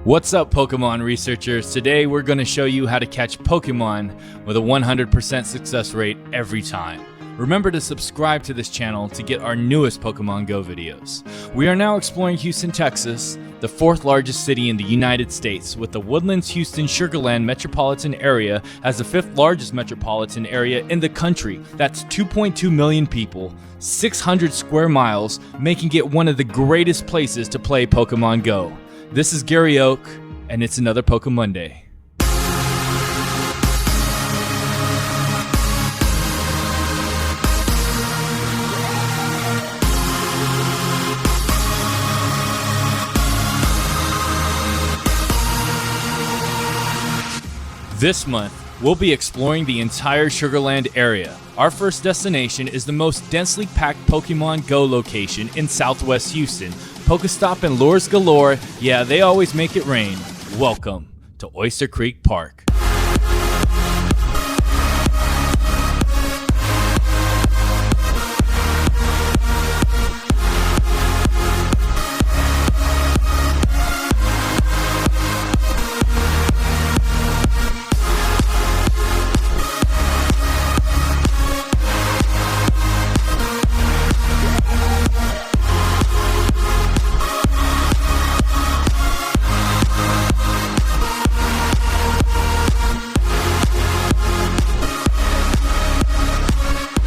What's up, Pokemon researchers? Today we're going to show you how to catch Pokemon with a 100% success rate every time. Remember to subscribe to this channel to get our newest Pokemon Go videos. We are now exploring Houston, Texas, the fourth largest city in the United States, with the Woodlands-Houston Sugarland metropolitan area as the fifth largest metropolitan area in the country. That's 2.2 million people, 600 square miles, making it one of the greatest places to play Pokemon Go. This is Garyoak, and it's another Pokemonday. This month, we'll be exploring the entire Sugarland area. Our first destination is the most densely packed Pokemon Go location in Southwest Houston. Pokestop and lures galore, yeah, they always make it rain. Welcome to Oyster Park.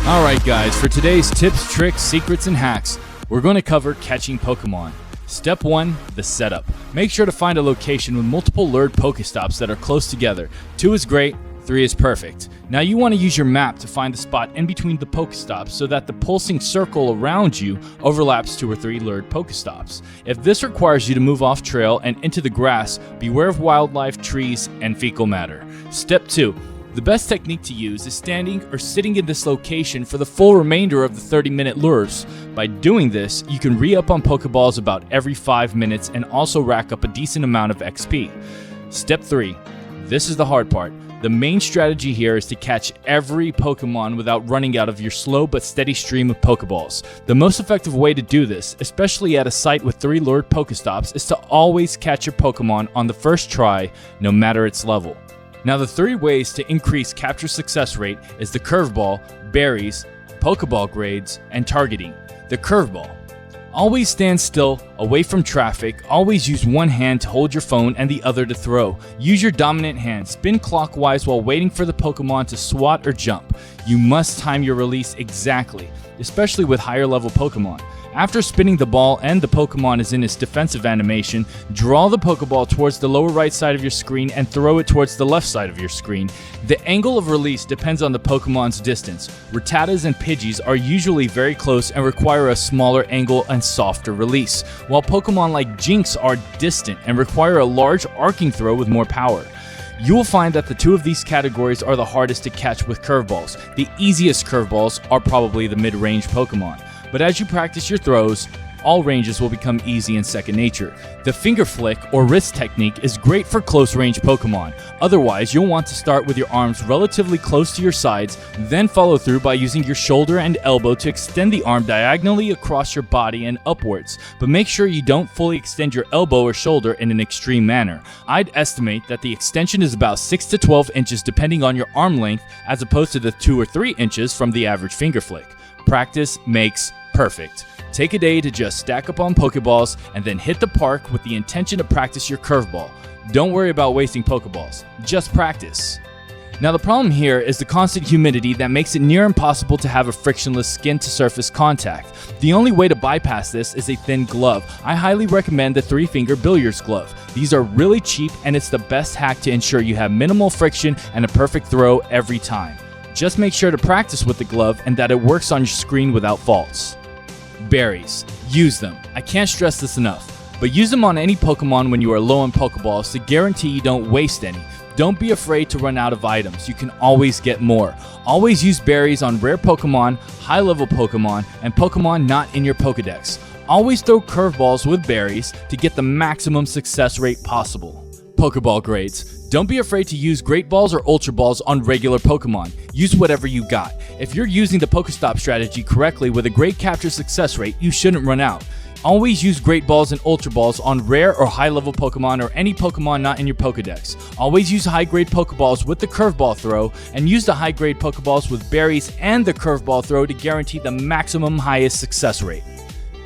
Alright guys, for today's tips, tricks, secrets, and hacks, we're going to cover catching Pokemon. Step 1, the setup. Make sure to find a location with multiple lured Pokestops that are close together. 2 is great, 3 is perfect. Now you want to use your map to find the spot in between the Pokestops so that the pulsing circle around you overlaps 2 or 3 lured Pokestops. If this requires you to move off trail and into the grass, beware of wildlife, trees, and fecal matter. Step 2. The best technique to use is standing or sitting in this location for the full remainder of the 30-minute lures. By doing this, you can re-up on Pokeballs about every 5 minutes and also rack up a decent amount of XP. Step 3. This is the hard part. The main strategy here is to catch every Pokemon without running out of your slow but steady stream of Pokeballs. The most effective way to do this, especially at a site with 3 lured Pokestops, is to always catch your Pokemon on the first try, no matter its level. Now the 3 ways to increase capture success rate is the curveball, berries, Pokeball grades, and targeting. The curveball. Always stand still, away from traffic, always use one hand to hold your phone and the other to throw. Use your dominant hand, spin clockwise while waiting for the Pokemon to swat or jump. You must time your release exactly, especially with higher level Pokemon. After spinning the ball and the Pokemon is in its defensive animation, draw the Pokeball towards the lower right side of your screen and throw it towards the left side of your screen. The angle of release depends on the Pokemon's distance. Rattatas and Pidgeys are usually very close and require a smaller angle and softer release, while Pokemon like Jinx are distant and require a large arcing throw with more power. You will find that the 2 of these categories are the hardest to catch with curveballs. The easiest curveballs are probably the mid-range Pokemon. But as you practice your throws, all ranges will become easy and second nature. The finger flick or wrist technique is great for close range Pokemon. Otherwise, you'll want to start with your arms relatively close to your sides, then follow through by using your shoulder and elbow to extend the arm diagonally across your body and upwards. But make sure you don't fully extend your elbow or shoulder in an extreme manner. I'd estimate that the extension is about 6 to 12 inches depending on your arm length, as opposed to the 2 or 3 inches from the average finger flick. Practice makes perfect. Take a day to just stack up on Pokeballs and then hit the park with the intention to practice your curveball. Don't worry about wasting Pokeballs, just practice. Now the problem here is the constant humidity that makes it near impossible to have a frictionless skin-to-surface contact. The only way to bypass this is a thin glove. I highly recommend the 3-finger billiards glove. These are really cheap and it's the best hack to ensure you have minimal friction and a perfect throw every time. Just make sure to practice with the glove and that it works on your screen without faults. Berries. Use them. I can't stress this enough. But use them on any Pokemon when you are low on Pokeballs to guarantee you don't waste any. Don't be afraid to run out of items. You can always get more. Always use berries on rare Pokemon, high-level Pokemon, and Pokemon not in your Pokedex. Always throw curveballs with berries to get the maximum success rate possible. Pokeball grades. Don't be afraid to use Great Balls or Ultra Balls on regular Pokemon. Use whatever you got. If you're using the Pokestop strategy correctly with a great capture success rate, you shouldn't run out. Always use Great Balls and Ultra Balls on rare or high-level Pokemon or any Pokemon not in your Pokedex. Always use high-grade Pokeballs with the Curveball throw, and use the high-grade Pokeballs with berries and the Curveball throw to guarantee the maximum highest success rate.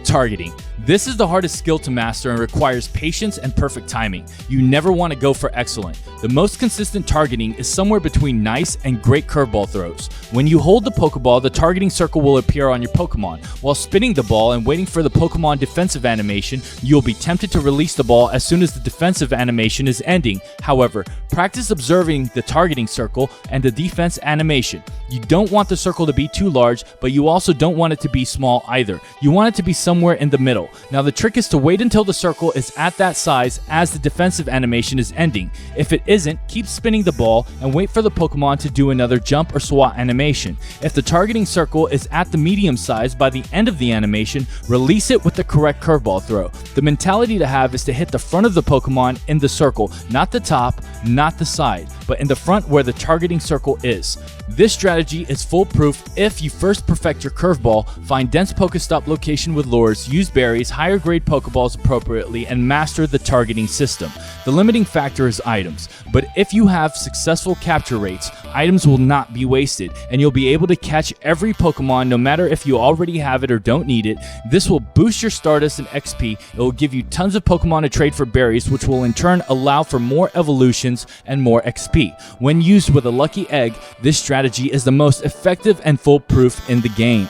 Targeting. This is the hardest skill to master and requires patience and perfect timing. You never want to go for excellent. The most consistent targeting is somewhere between nice and great curveball throws. When you hold the Pokeball, the targeting circle will appear on your Pokemon. While spinning the ball and waiting for the Pokemon defensive animation, you'll be tempted to release the ball as soon as the defensive animation is ending. However, practice observing the targeting circle and the defense animation. You don't want the circle to be too large, but you also don't want it to be small either. You want it to be somewhere in the middle. Now the trick is to wait until the circle is at that size as the defensive animation is ending. If it isn't, keep spinning the ball and wait for the Pokemon to do another jump or swat animation. If the targeting circle is at the medium size by the end of the animation, release it with the correct curveball throw. The mentality to have is to hit the front of the Pokemon in the circle, not the top, not the side, but in the front where the targeting circle is. This strategy is foolproof if you first perfect your curveball, find dense Pokestop location with lures, use berries, higher grade Pokeballs appropriately, and master the targeting system. The limiting factor is items, but if you have successful capture rates, items will not be wasted, and you'll be able to catch every Pokemon no matter if you already have it or don't need it. This will boost your Stardust and XP, it will give you tons of Pokemon to trade for berries, which will in turn allow for more evolutions and more XP. When used with a lucky egg, this strategy is the most effective and foolproof in the game.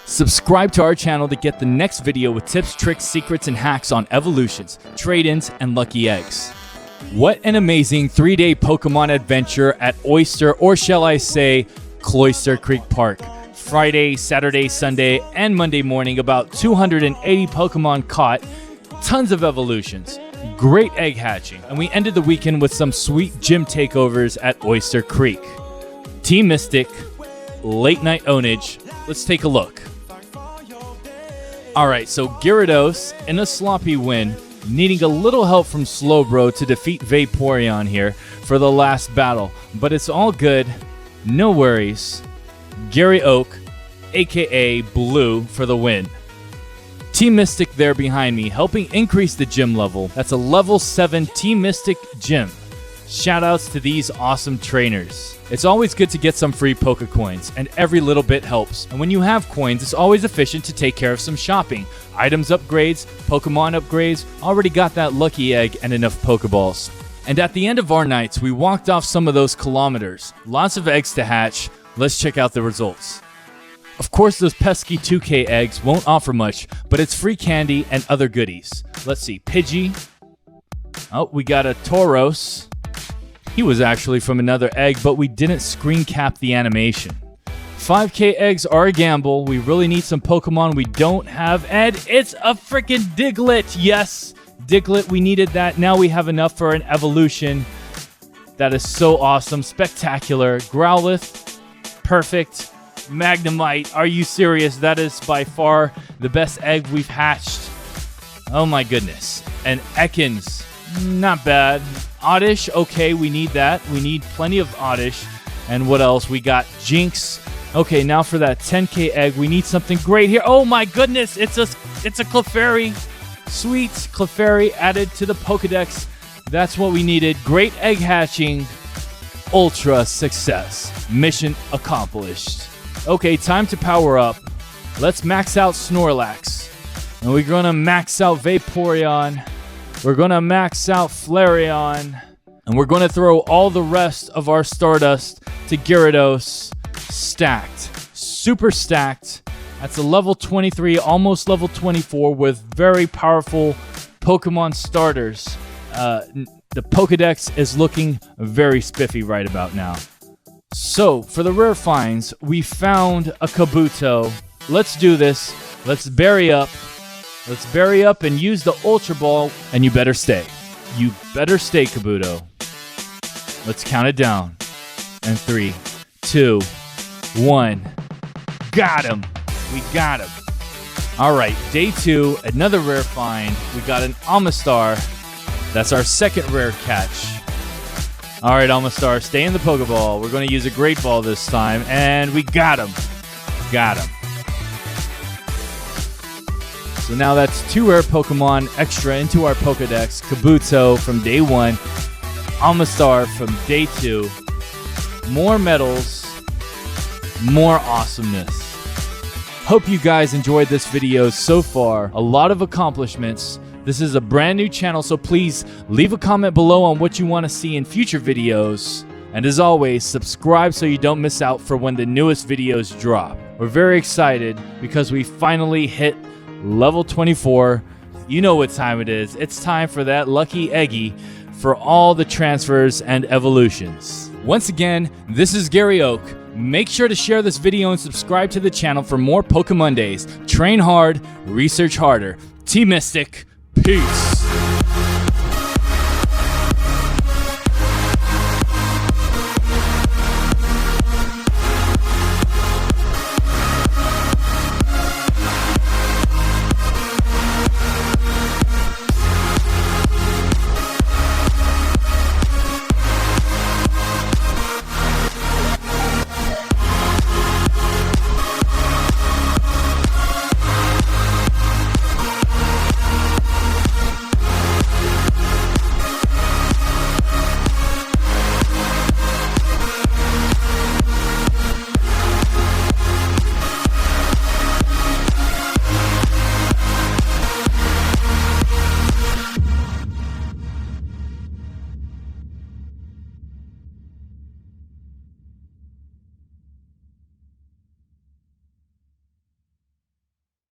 Subscribe to our channel to get the next video with tips, tricks, secrets, and hacks on evolutions, trade-ins, and lucky eggs. What an amazing 3-day Pokemon adventure at Oyster, or shall I say, Cloister Creek Park. Friday, Saturday, Sunday, and Monday morning, about 280 Pokemon caught, tons of evolutions, great egg hatching, and we ended the weekend with some sweet gym takeovers at Oyster Creek. Team Mystic, late night ownage. Let's take a look. Alright, so Gyarados in a sloppy win, needing a little help from Slowbro to defeat Vaporeon here for the last battle. But it's all good, no worries. Garyoak, aka Blue, for the win. Team Mystic there behind me, helping increase the gym level. That's a level 7 Team Mystic gym. Shoutouts to these awesome trainers. It's always good to get some free Poke Coins, and every little bit helps. And when you have coins, it's always efficient to take care of some shopping. Items upgrades, Pokemon upgrades, already got that lucky egg and enough Pokeballs. And at the end of our nights, we walked off some of those kilometers. Lots of eggs to hatch. Let's check out the results. Of course, those pesky 2K eggs won't offer much, but it's free candy and other goodies. Let's see, Pidgey. Oh, we got a Tauros. He was actually from another egg, but we didn't screen cap the animation. 5K eggs are a gamble. We really need some Pokemon we don't have, and it's a freaking Diglett. Yes, Diglett, we needed that. Now we have enough for an evolution. That is so awesome. Spectacular. Growlithe, perfect. Magnemite, are you serious? That is by far the best egg we've hatched. Oh my goodness. And Ekans, not bad. Oddish, okay, we need that. We need plenty of Oddish. And what else? We got Jinx. Okay, now for that 10K egg, we need something great here. Oh my goodness, it's a Clefairy. Sweet Clefairy added to the Pokedex. That's what we needed. Great egg hatching. Ultra success. Mission accomplished. Okay, time to power up. Let's max out Snorlax. And we're gonna max out Vaporeon. We're going to max out Flareon, and we're going to throw all the rest of our Stardust to Gyarados. Stacked. Super stacked. That's a level 23, almost level 24 with very powerful Pokemon starters. The Pokedex is looking very spiffy right about now. So, for the rare finds, we found a Kabuto. Let's do this. Let's berry up. Let's berry up and use the Ultra Ball, and you better stay. You better stay, Kabuto. Let's count it down. And 3, 2, 1. Got him. We got him. All right, day 2, another rare find. We got an Amistar. That's our second rare catch. All right, Amistar, stay in the Pokeball. We're going to use a Great Ball this time, and we got him. Got him. So now that's 2 rare Pokemon extra into our Pokedex. Kabuto from day 1. Amistar from day 2. More medals. More awesomeness. Hope you guys enjoyed this video so far. A lot of accomplishments. This is a brand new channel, so please leave a comment below on what you want to see in future videos. And as always, subscribe so you don't miss out for when the newest videos drop. We're very excited because we finally hit level 24. You know what time it is. It's time for that lucky Eggy for all the transfers and evolutions. Once again, this is Garyoak. Make sure to share this video and subscribe to the channel for more Pokemon Days. Train hard, research harder. Team Mystic, peace.